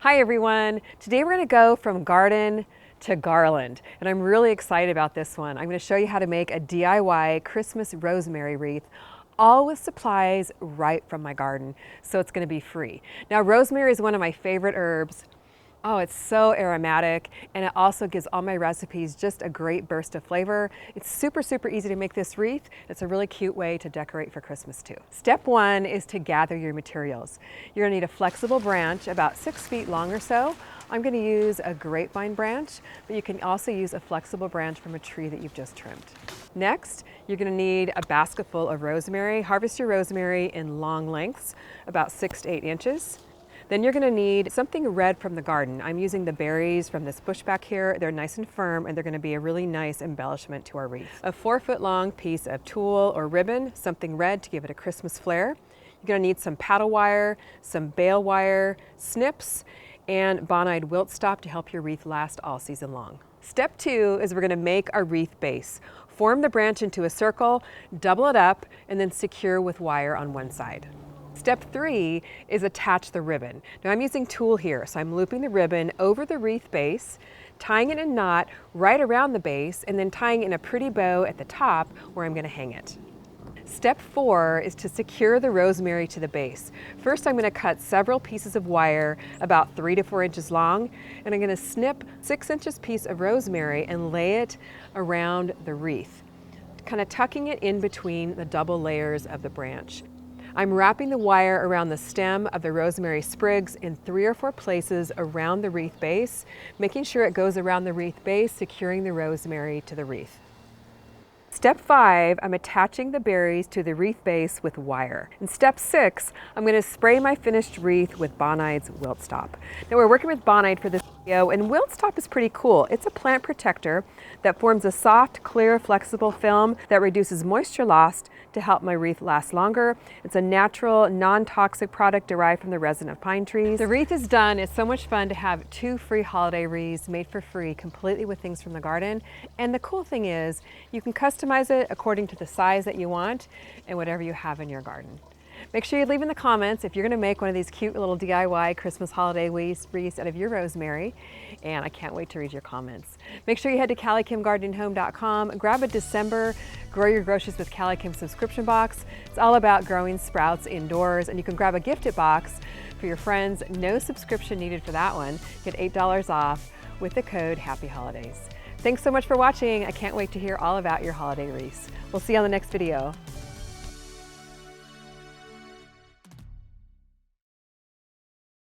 Hi everyone, today we're going to go from garden to garland, and I'm really excited about this one. I'm going to show you how to make a DIY Christmas rosemary wreath, all with supplies right from my garden, so it's going to be free. Now rosemary is one of my favorite herbs. Oh, it's so aromatic, and it also gives all my recipes just a great burst of flavor. It's super easy to make this wreath. It's a really cute way to decorate for Christmas too. Step one is to gather your materials. You're gonna need a flexible branch about 6 feet long or so. I'm gonna use a grapevine branch, but you can also use a flexible branch from a tree that you've just trimmed. Next, you're gonna need a basket full of rosemary. Harvest your rosemary in long lengths, about 6 to 8 inches. Then you're gonna need something red from the garden. I'm using the berries from this bush back here. They're nice and firm, and they're gonna be a really nice embellishment to our wreath. A 4-foot long piece of tulle or ribbon, something red to give it a Christmas flair. You're gonna need some paddle wire, some bale wire, snips, and bonide wilt stop to help your wreath last all season long. Step 2 is we're gonna make our wreath base. Form the branch into a circle, double it up, and then secure with wire on one side. Step 3 is attach the ribbon. Now I'm using tulle here, so I'm looping the ribbon over the wreath base, tying it in a knot right around the base, and then tying in a pretty bow at the top where I'm gonna hang it. Step 4 is to secure the rosemary to the base. First I'm gonna cut several pieces of wire about 3 to 4 inches long, and I'm gonna snip 6 inches piece of rosemary and lay it around the wreath, kind of tucking it in between the double layers of the branch. I'm wrapping the wire around the stem of the rosemary sprigs in 3 or 4 places around the wreath base, making sure it goes around the wreath base, securing the rosemary to the wreath. Step 5, I'm attaching the berries to the wreath base with wire. In step 6, I'm going to spray my finished wreath with Bonide's Wilt Stop. Now we're working with Bonide for this video, and Wilt Stop is pretty cool. It's a plant protector that forms a soft, clear, flexible film that reduces moisture lost to help my wreath last longer. It's a natural, non-toxic product derived from the resin of pine trees. The wreath is done. It's so much fun to have 2 free holiday wreaths made for free, completely with things from the garden. And the cool thing is, you can customize it according to the size that you want and whatever you have in your garden. Make sure you leave in the comments if you're going to make one of these cute little DIY Christmas holiday wreaths out of your rosemary, and I can't wait to read your comments. Make sure you head to CaliKimGardenHome.com, grab a December Grow Your Groceries with CaliKim subscription box. It's all about growing sprouts indoors, and you can grab a gifted box for your friends. No subscription needed for that one. Get $8 off with the code Happy Holidays. Thanks so much for watching. I can't wait to hear all about your holiday wreaths. We'll see you on the next video.